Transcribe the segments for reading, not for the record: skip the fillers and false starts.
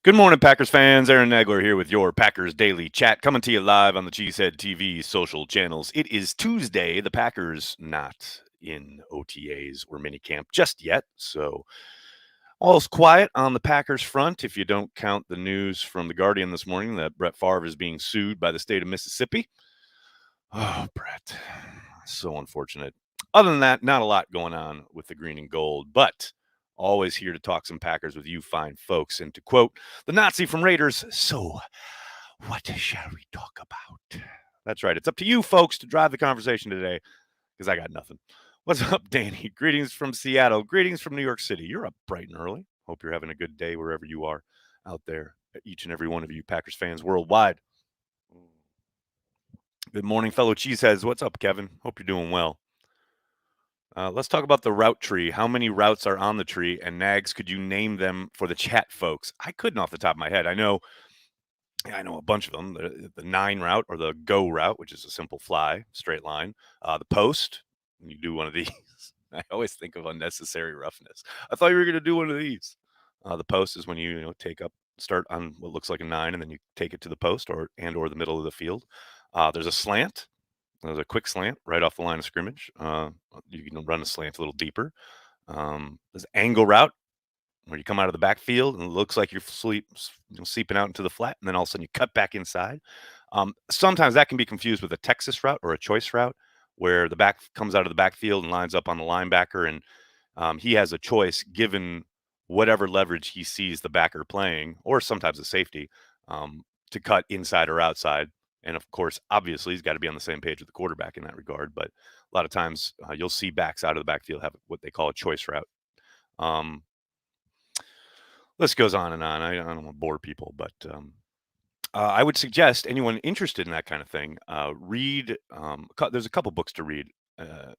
Good morning, Packers fans. Aaron Nagler here with your Packers Daily Chat, coming to you live on the Cheesehead TV social channels. It is Tuesday. The Packers not in OTAs or minicamp just yet, so all's quiet on the Packers front if you don't count the news from The Guardian this morning that Brett Favre is being sued by the state of Mississippi. Oh, Brett, so unfortunate. Other than that, not a lot going on with the green and gold, but always here to talk some Packers with you fine folks. And to quote the Nazi from Raiders, so what shall we talk about? That's right. It's up to you folks to drive the conversation today because I got nothing. What's up, Danny? Greetings from Seattle. Greetings from New York City. You're up bright and early. Hope you're having a good day wherever you are out there, each and every one of you Packers fans worldwide. Good morning, fellow cheeseheads. What's up, Kevin? Hope you're doing well. Let's talk about the route tree. How many routes are on the tree? And Nags, could you name them for the chat folks? I couldn't off the top of my head. I know a bunch of them. The 9 route or the go route, which is a simple fly, straight line. The post, when you do one of these. I always think of unnecessary roughness. I thought you were going to do one of these. The post is when you start on what looks like a 9, and then you take it to the post or the middle of the field. There's a slant. There's a quick slant right off the line of scrimmage. You can run a slant a little deeper. There's angle route where you come out of the backfield and it looks like you're seeping out into the flat, and then all of a sudden you cut back inside. Sometimes that can be confused with a Texas route or a choice route, where the back comes out of the backfield and lines up on the linebacker, and he has a choice given whatever leverage he sees the backer playing, or sometimes a safety, to cut inside or outside. And of course, obviously, he's got to be on the same page with the quarterback in that regard. But a lot of times you'll see backs out of the backfield have what they call a choice route. List goes on and on. I don't want to bore people, but I would suggest anyone interested in that kind of thing, read. There's a couple books to read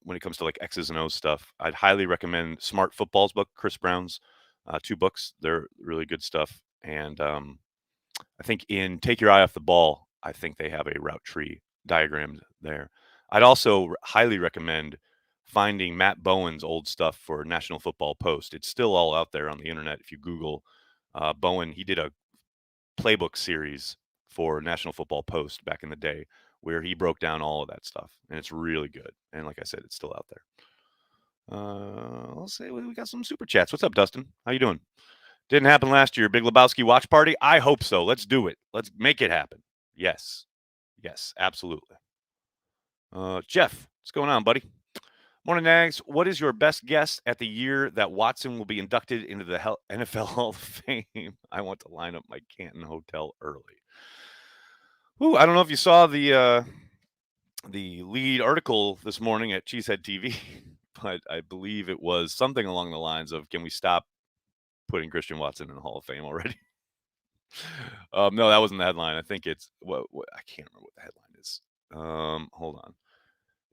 when it comes to like X's and O's stuff. I'd highly recommend Smart Football's book, Chris Brown's 2 books. They're really good stuff. And I think in Take Your Eye Off the Ball, I think they have a route tree diagrammed there. I'd also highly recommend finding Matt Bowen's old stuff for National Football Post. It's still all out there on the internet. If you Google Bowen, he did a playbook series for National Football Post back in the day where he broke down all of that stuff, and it's really good. And like I said, it's still out there. Let's say we got some super chats. What's up, Dustin? How you doing? Didn't happen last year. Big Lebowski watch party? I hope so. Let's do it. Let's make it happen. Yes, absolutely. Jeff, what's going on, buddy? Morning, Nags. What is your best guess at the year that Watson will be inducted into the NFL Hall of Fame? I want to line up my Canton hotel early. Ooh, I don't know if you saw the lead article this morning at Cheesehead TV, but I believe it was something along the lines of, "Can we stop putting Christian Watson in the Hall of Fame already?" No, that wasn't the headline. I think it's what I can't remember what the headline is. Hold on.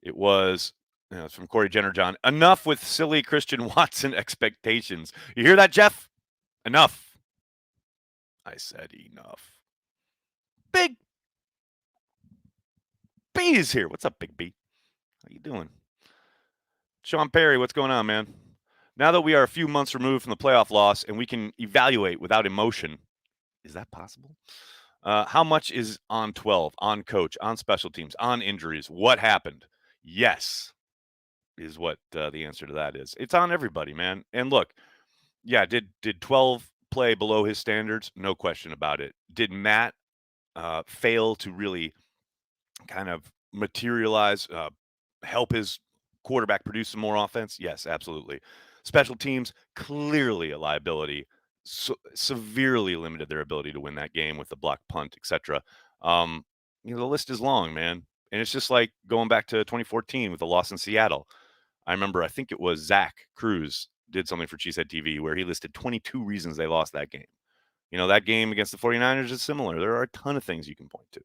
It was it's from Corey Jenner John. Enough with silly Christian Watson expectations. You hear that, Jeff? Enough. I said enough. Big B is here. What's up, Big B? How you doing? Sean Perry, what's going on, man? Now that we are a few months removed from the playoff loss and we can evaluate without emotion, is that possible? How much is on 12, on coach, on special teams, on injuries? What happened? Yes, is what the answer to that is. It's on everybody, man. And look, yeah, did 12 play below his standards? No question about it. Did Matt fail to really kind of materialize, help his quarterback produce some more offense? Yes, absolutely. Special teams, clearly a liability. Severely limited their ability to win that game with the block punt, etc. The list is long, man. And it's just like going back to 2014 with the loss in Seattle. I remember, I think it was Zach Cruz did something for Cheesehead TV where he listed 22 reasons they lost that game. That game against the 49ers is similar. There are a ton of things you can point to.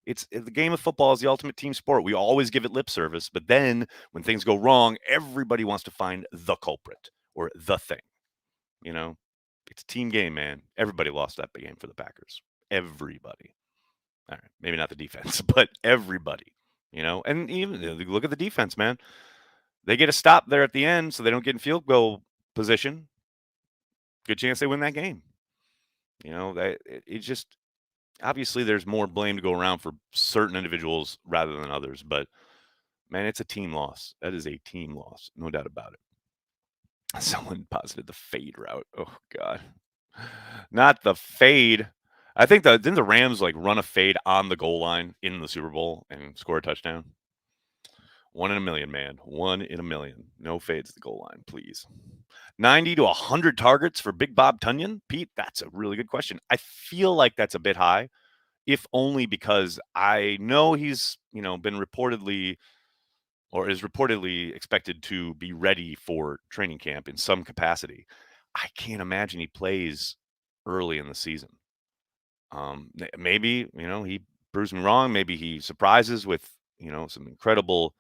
It's the game of football is the ultimate team sport. We always give it lip service, but then when things go wrong, everybody wants to find the culprit or the thing. It's a team game, man. Everybody lost that game for the Packers. Everybody. All right, maybe not the defense, but everybody. And even look at the defense, man. They get a stop there at the end, so they don't get in field goal position. Good chance they win that game. It just obviously there's more blame to go around for certain individuals rather than others, but man, it's a team loss. That is a team loss, no doubt about it. Someone posited the fade route. Oh god. Not the fade. I think didn't the Rams like run a fade on the goal line in the Super Bowl and score a touchdown? One in a million, man. One in a million. No fades at the goal line, please. 90 to 100 targets for Big Bob Tunyon? Pete, that's a really good question. I feel like that's a bit high, if only because I know he's, been reportedly or is reportedly expected to be ready for training camp in some capacity. I can't imagine he plays early in the season. Maybe, he proves me wrong. Maybe he surprises with, some incredible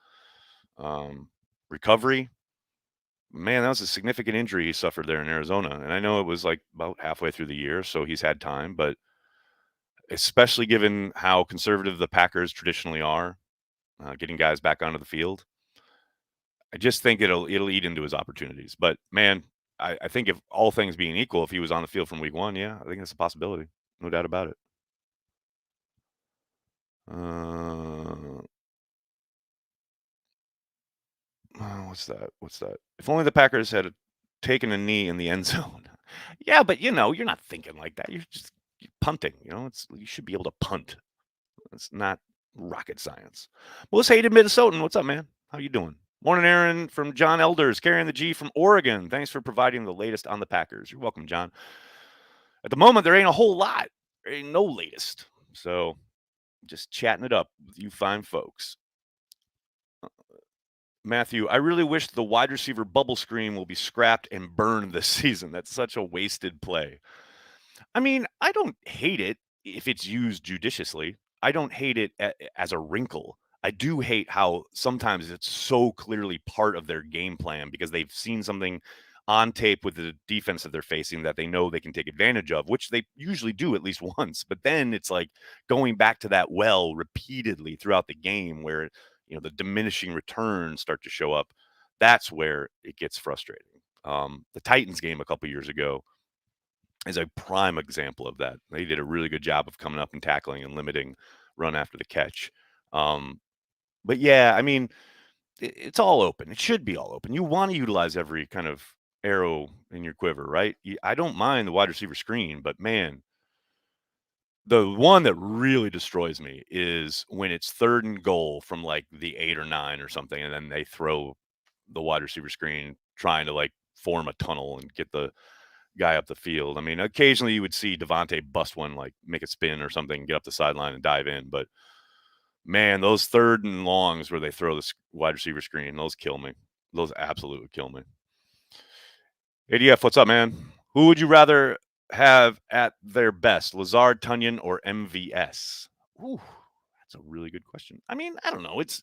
recovery. Man, that was a significant injury he suffered there in Arizona. And I know it was like about halfway through the year, so he's had time, but especially given how conservative the Packers traditionally are, getting guys back onto the field, I just think it'll eat into his opportunities. But man, I think if all things being equal, if he was on the field from week one, yeah, I think that's a possibility. No doubt about it. Uh, what's that? What's that? If only the Packers had taken a knee in the end zone. Yeah, but you're not thinking like that. You're punting. You should be able to punt. It's not rocket science. Melissa Hayden, Minnesotan. What's up, man? How you doing? Morning, Aaron from John Elders, carrying the G from Oregon. Thanks for providing the latest on the Packers. You're welcome, John. At the moment, there ain't a whole lot. There ain't no latest. So just chatting it up with you fine folks. Matthew, I really wish the wide receiver bubble screen will be scrapped and burned this season. That's such a wasted play. I mean, I don't hate it if it's used judiciously. I don't hate it as a wrinkle. I do hate how sometimes it's so clearly part of their game plan because they've seen something on tape with the defense that they're facing that they know they can take advantage of, which they usually do at least once. But then it's like going back to that well repeatedly throughout the game where, the diminishing returns start to show up. That's where it gets frustrating. The Titans game a couple years ago is a prime example of that. They did a really good job of coming up and tackling and limiting run after the catch. Um, but yeah, I mean, it's all open. It should be all open. You want to utilize every kind of arrow in your quiver, right? I don't mind the wide receiver screen, but man, the one that really destroys me is when it's 3rd and goal from like the 8 or 9 or something, and then they throw the wide receiver screen trying to like form a tunnel and get the guy up the field. I mean, occasionally you would see Devontae bust one, like make a spin or something, get up the sideline and dive in. But man, those 3rd and longs where they throw this wide receiver screen, those kill me. Those absolutely kill me. ADF, what's up, man? Who would you rather have at their best, Lazard, Tunyon, or MVS? Ooh, that's a really good question. I mean, I don't know. It's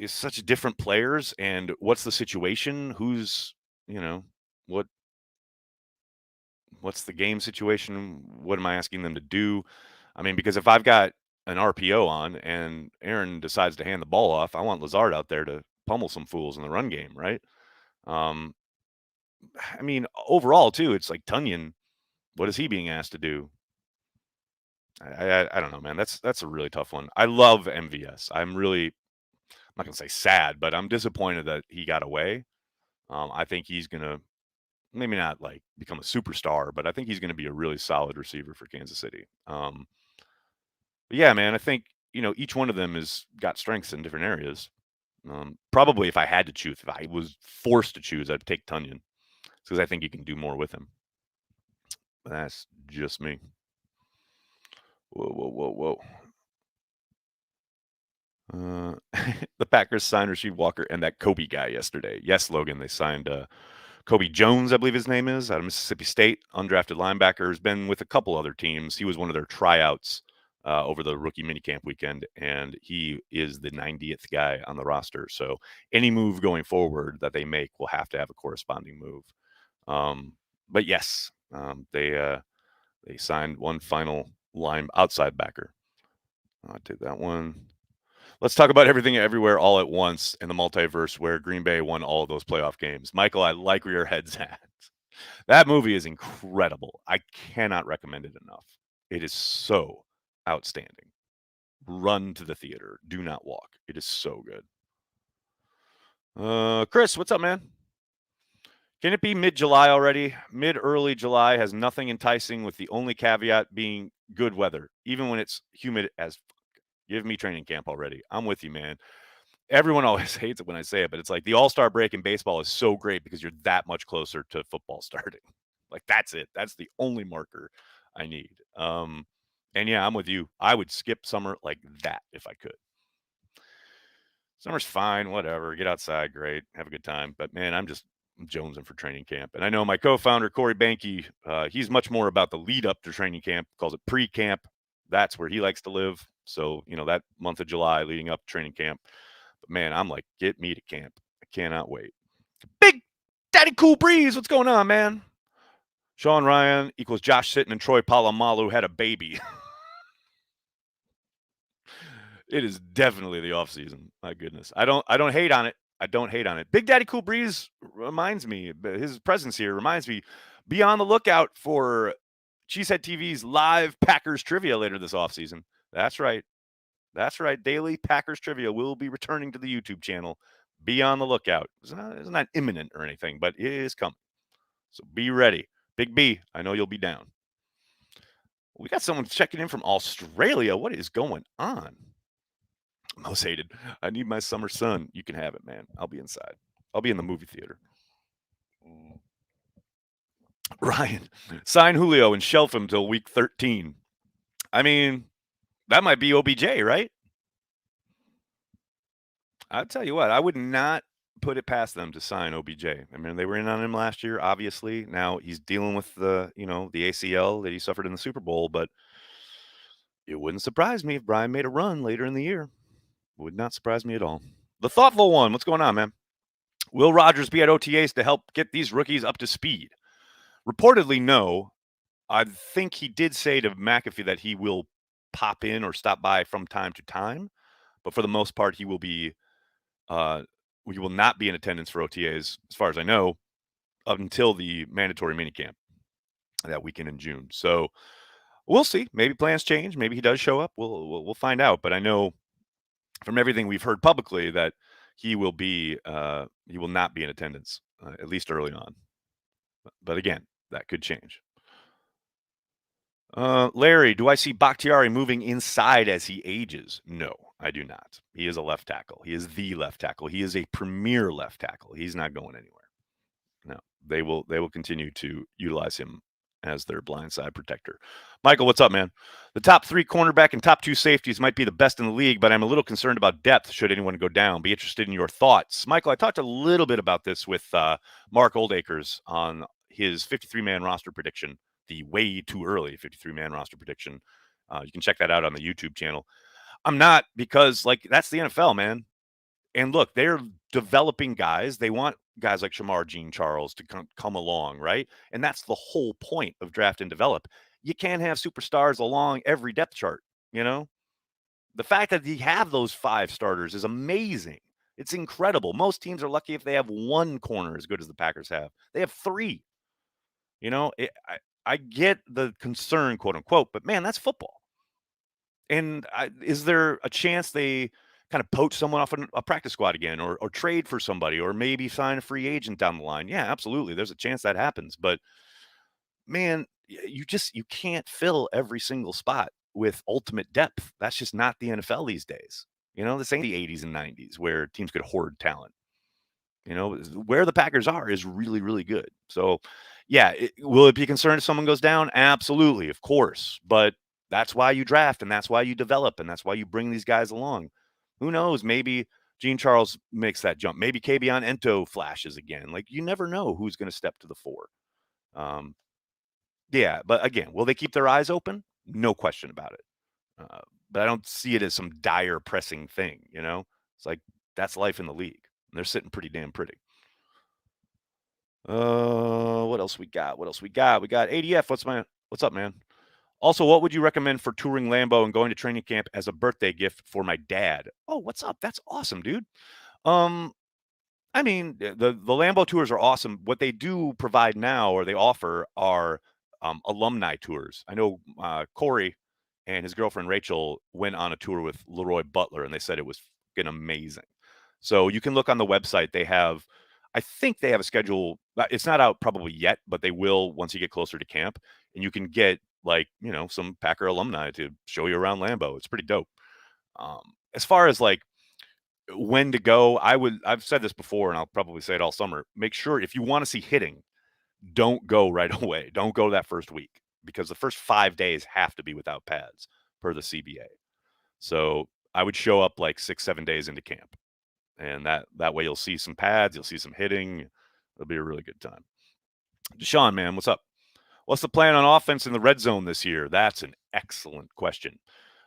such different players, and what's the situation? Who's, what what's the game situation? What am I asking them to do? I mean, because if I've got an RPO on and Aaron decides to hand the ball off, I want Lazard out there to pummel some fools in the run game, right? Um, I mean, overall too, it's like Tunyon. What is he being asked to do? I don't know, man. That's a really tough one. I love MVS. I'm not gonna say sad, but I'm disappointed that he got away. I think he's gonna maybe not like become a superstar, but I think he's gonna be a really solid receiver for Kansas City. But yeah, man, I think each one of them has got strengths in different areas. Probably if I had to choose, if I was forced to choose, I'd take Tunyon because I think you can do more with him. But that's just me. Whoa, whoa, whoa, whoa. The Packers signed Rasheed Walker and that Kobe guy yesterday. Yes, Logan, they signed Kobe Jones, I believe his name is, out of Mississippi State, undrafted linebacker, has been with a couple other teams. He was one of their tryouts over the rookie minicamp weekend, and he is the 90th guy on the roster. So any move going forward that they make will have to have a corresponding move. But yes, they signed one final outside backer. I did that one. Let's talk about everything everywhere all at once in the multiverse where Green Bay won all of those playoff games. Michael, I like where your head's at. That movie is incredible. I cannot recommend it enough. It is so outstanding. Run to the theater. Do not walk. It is so good. Chris, what's up, man? Can it be mid-July already? Mid-early July has nothing enticing with the only caveat being good weather, even when it's humid as fuck. Give me training camp already. I'm with you, man. Everyone always hates it when I say it, but it's like the All-Star break in baseball is so great because you're that much closer to football starting. Like that's it. That's the only marker I need. And yeah, I'm with you. I would skip summer like that if I could. Summer's fine, whatever. Get outside, great, have a good time. But man, I'm jonesing for training camp. And I know my co-founder Corey Banky, he's much more about the lead up to training camp. Calls it pre-camp. That's where he likes to live. So that month of July leading up to training camp. But man, I'm like, get me to camp. I cannot wait. Big Daddy Cool Breeze, what's going on, man? Sean Ryan equals Josh Sitton and Troy Polamalu had a baby. It is definitely the off season. My goodness. I don't hate on it. I don't hate on it. Big Daddy Cool Breeze reminds me, his presence here reminds me, be on the lookout for Cheesehead TV's live Packers trivia later this offseason. That's right. That's right. Daily Packers trivia will be returning to the YouTube channel. Be on the lookout. It's not imminent or anything, but it is coming. So be ready. Big B, I know you'll be down. We got someone checking in from Australia. What is going on? Most hated. I need my summer sun. You can have it, man. I'll be inside. I'll be in the movie theater. Ryan, sign Julio and shelf him till week 13. I mean, that might be OBJ, right? I'll tell you what, I would not put it past them to sign OBJ. I mean, they were in on him last year, obviously. Now he's dealing with the ACL that he suffered in the Super Bowl, but it wouldn't surprise me if Brian made a run later in the year. Would not surprise me at all. The thoughtful one, what's going on, man? Will Rogers be at OTAs to help get these rookies up to speed? Reportedly, no. I think he did say to McAfee that he will pop in or stop by from time to time, but for the most part, he will not be in attendance for OTAs, as far as I know, up until the mandatory minicamp that weekend in June. So we'll see. Maybe plans change. Maybe he does show up. We'll find out. But I know from everything we've heard publicly that he will not be in attendance at least early on. But again, that could change. Larry, do I see Bakhtiari moving inside as he ages? No, I do not. He is a left tackle. He is the left tackle. He is a premier left tackle. He's not going anywhere. No, they will continue to utilize him as their blindside protector. Michael, what's up, man? The top 3 cornerback and top 2 safeties might be the best in the league, but I'm a little concerned about depth should anyone go down. Be interested in your thoughts. Michael, I talked a little bit about this with Mark Oldacres on his 53-man roster prediction, the way too early 53-man roster prediction. You can check that out on the YouTube channel. I'm not, because that's the NFL, man. And look, they're developing guys. They want guys like Shamar Jean Charles to come along, right? And that's the whole point of draft and develop. You can't have superstars along every depth chart, you know? The fact that you have those 5 starters is amazing. It's incredible. Most teams are lucky if they have 1 corner as good as the Packers have. They have 3. I get the concern, quote unquote, but man, that's football. And is there a chance they kind of poach someone off a practice squad again, or trade for somebody, or maybe sign a free agent down the line? Yeah, absolutely. There's a chance that happens. But man, you can't fill every single spot with ultimate depth. That's just not the NFL these days. This ain't the 80s and 90s where teams could hoard talent. Where the Packers are is really, really good. So, yeah, will it be a concern if someone goes down? Absolutely, of course. But that's why you draft, and that's why you develop, and that's why you bring these guys along. Who knows? Maybe Gene Charles makes that jump. Maybe Kabion Ento flashes again. You never know who's going to step to the fore. Yeah, but again, will they keep their eyes open? No question about it. But I don't see it as some dire pressing thing. It's like that's life in the league. And they're sitting pretty damn pretty. What else we got? We got ADF. What's up, man? Also, what would you recommend for touring Lambo and going to training camp as a birthday gift for my dad? Oh, what's up? That's awesome, dude. I mean, the Lambeau tours are awesome. What they do provide now, or they offer, are alumni tours. I know Corey and his girlfriend Rachel went on a tour with Leroy Butler, and they said it was fucking amazing. So you can look on the website. They have, I think they have a schedule. It's not out probably yet, but they will once you get closer to camp, and you can get like some Packer alumni to show you around Lambeau. It's pretty dope. As far as like when to go, I've said this before and I'll probably say it all summer. Make sure if you want to see hitting, don't go right away. Don't go that first week because the first 5 days have to be without pads per the CBA. So I would show up like 6, 7 days into camp. And that way you'll see some pads, you'll see some hitting. It'll be a really good time. Deshaun, man, what's up? What's the plan on offense in the red zone this year? That's an excellent question.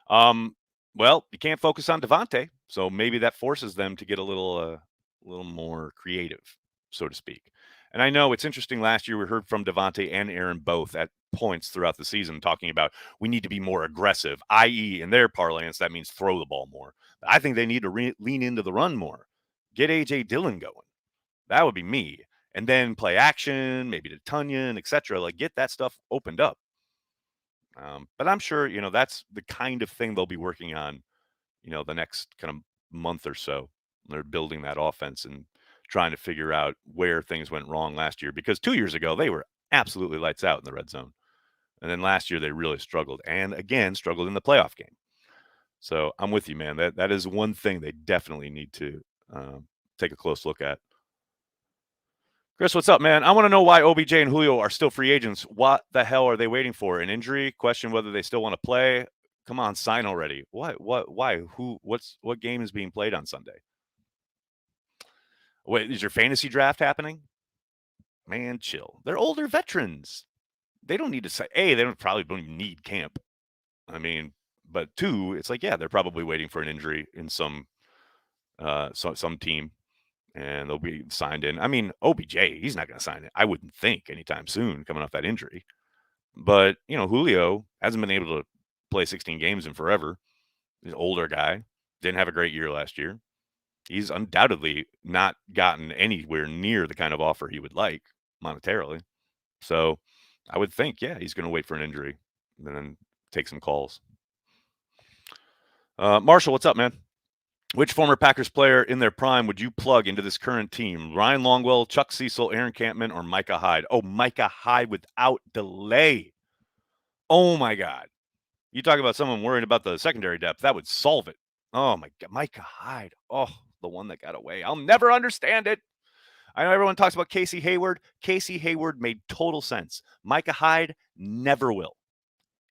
Um, well, you can't focus on Devontae, so maybe that forces them to get a little more creative, so to speak. And I know it's interesting. Last year, we heard from Devontae and Aaron both at points throughout the season talking about we need to be more aggressive, i.e., in their parlance, that means throw the ball more. I think they need to lean into the run more, get AJ Dillon going. That would be me, and then play action, maybe to Tunyon, etc. Like get that stuff opened up. But I'm sure, that's the kind of thing they'll be working on, the next kind of month or so. They're building that offense and trying to figure out where things went wrong last year because 2 years ago, they were absolutely lights out in the red zone. And then last year, they really struggled and again struggled in the playoff game. So I'm with you, man. That is one thing they definitely need to take a close look at. Chris, what's up, man? I want to know why OBJ and Julio are still free agents. What the hell are they waiting for? An injury? Question whether they still want to play. Come on, sign already. What? Why? What game is being played on Sunday? Wait, is your fantasy draft happening? Man, chill. They're older veterans. They don't need to say, A, they probably don't even need camp. I mean, but two, it's like, yeah, they're probably waiting for an injury in some team and they'll be signed in. I mean, OBJ, he's not going to sign it. I wouldn't think anytime soon coming off that injury. But, Julio hasn't been able to play 16 games in forever. He's an older guy. Didn't have a great year last year. He's undoubtedly not gotten anywhere near the kind of offer he would like monetarily. So I would think, yeah, he's going to wait for an injury and then take some calls. Marshall, what's up, man? Which former Packers player in their prime would you plug into this current team? Ryan Longwell, Chuck Cecil, Aaron Campman, or Micah Hyde? Oh, Micah Hyde without delay. Oh, my God. You talk about someone worrying about the secondary depth. That would solve it. Oh, my God. Micah Hyde. Oh, the one that got away. I'll never understand it. I know everyone talks about Casey Hayward. Casey Hayward made total sense. Micah Hyde never will.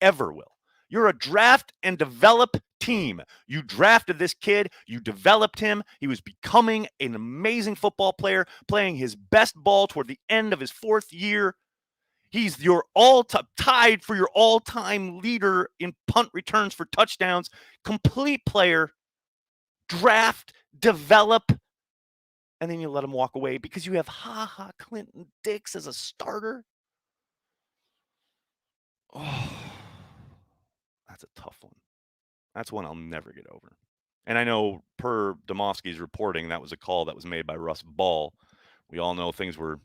Ever will. You're a draft and develop team. You drafted this kid. You developed him. He was becoming an amazing football player, playing his best ball toward the end of his 4th year. He's your tied for your all-time leader in punt returns for touchdowns. Complete player. Draft, develop, and then you let him walk away because you have Clinton Dix as a starter. Oh, that's a tough one. That's one I'll never get over. And I know per Domofsky's reporting, that was a call that was made by Russ Ball. We all know things were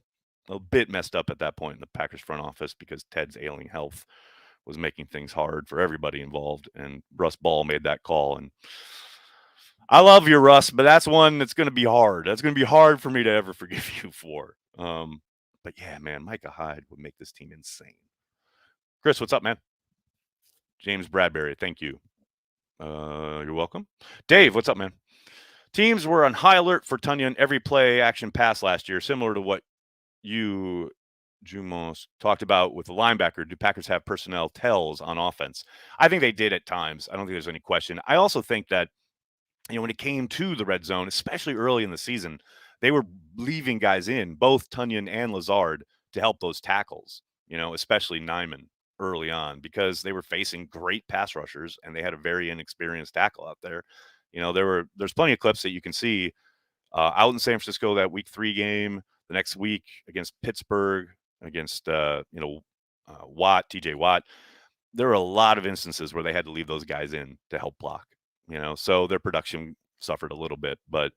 a bit messed up at that point in the Packers front office because Ted's ailing health was making things hard for everybody involved. And Russ Ball made that call. And I love you, Russ, but that's one that's going to be hard. That's going to be hard for me to ever forgive you for. But yeah, man, Micah Hyde would make this team insane. Chris, what's up, man? James Bradbury, thank you. You're welcome. Dave, what's up, man? Teams were on high alert for Tunyon every play action pass last year, similar to what you, Jumos, talked about with the linebacker. Do Packers have personnel tells on offense? I think they did at times. I don't think there's any question. I also think that, when it came to the red zone, especially early in the season, they were leaving guys in, both Tunyon and Lazard, to help those tackles, especially Nyman early on because they were facing great pass rushers and they had a very inexperienced tackle out there. There's plenty of clips that you can see out in San Francisco that week 3 game, the next week against Pittsburgh, against Watt, TJ Watt. There were a lot of instances where they had to leave those guys in to help block, so their production suffered a little bit, but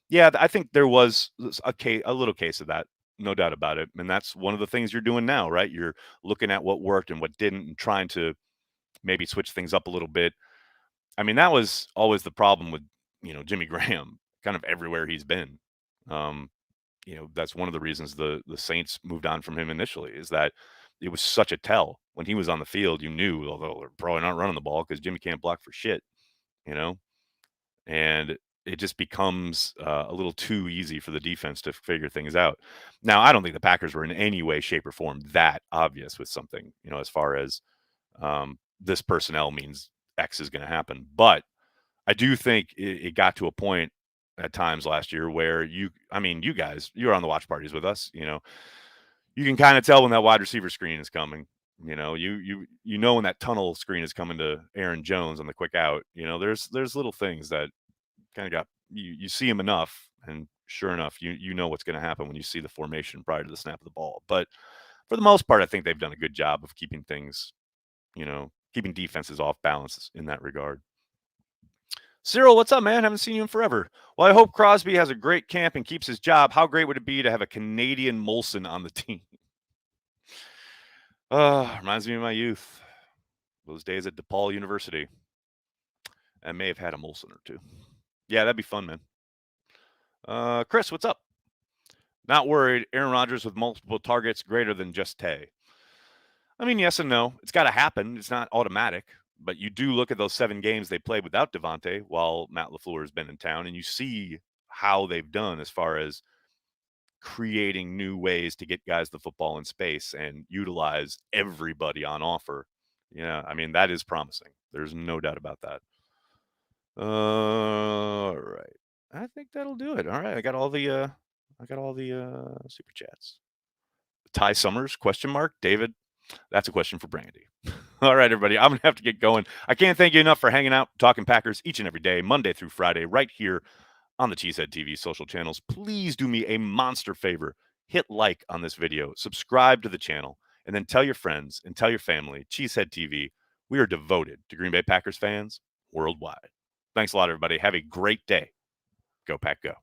Yeah, I think there was a little case of that, no doubt about it, and that's one of the things you're doing now, right? You're looking at what worked and what didn't and trying to maybe switch things up a little bit. I mean, that was always the problem with, Jimmy Graham, kind of everywhere he's been. Um, that's one of the reasons the Saints moved on from him initially is that it was such a tell. When he was on the field, you knew, although they're probably not running the ball because Jimmy can't block for shit, you know? And it just becomes a little too easy for the defense to figure things out. Now, I don't think the Packers were in any way, shape, or form that obvious with something, as far as this personnel means X is going to happen. But I do think it got to a point at times last year where you guys, you were on the watch parties with us, you can kind of tell when that wide receiver screen is coming. You know when that tunnel screen is coming to Aaron Jones on the quick out. There's little things that kind of got you see them enough, and sure enough, you know what's going to happen when you see the formation prior to the snap of the ball. But for the most part, I think they've done a good job of keeping things, keeping defenses off balance in that regard. Cyril, what's up, man? Haven't seen you in forever. Well, I hope Crosby has a great camp and keeps his job. How great would it be to have a Canadian Molson on the team? Reminds me of my youth. Those days at DePaul University. I may have had a Molson or two. Yeah, that'd be fun, man. Chris, what's up? Not worried. Aaron Rodgers with multiple targets greater than just Tay. I mean, yes and no. It's got to happen. It's not automatic. But you do look at those 7 games they played without Devontae while Matt LaFleur has been in town, and you see how they've done as far as creating new ways to get guys the football in space and utilize everybody on offer. Yeah, I mean, that is promising. There's no doubt about that. All right. I think that'll do it. All right. I got all the super chats. Ty Summers, question mark. David, that's a question for Brandy. All right, everybody. I'm going to have to get going. I can't thank you enough for hanging out, talking Packers each and every day, Monday through Friday, right here on the Cheesehead TV social channels. Please do me a monster favor. Hit like on this video, subscribe to the channel, and then tell your friends and tell your family, Cheesehead TV, we are devoted to Green Bay Packers fans worldwide. Thanks a lot, everybody. Have a great day. Go Pack Go.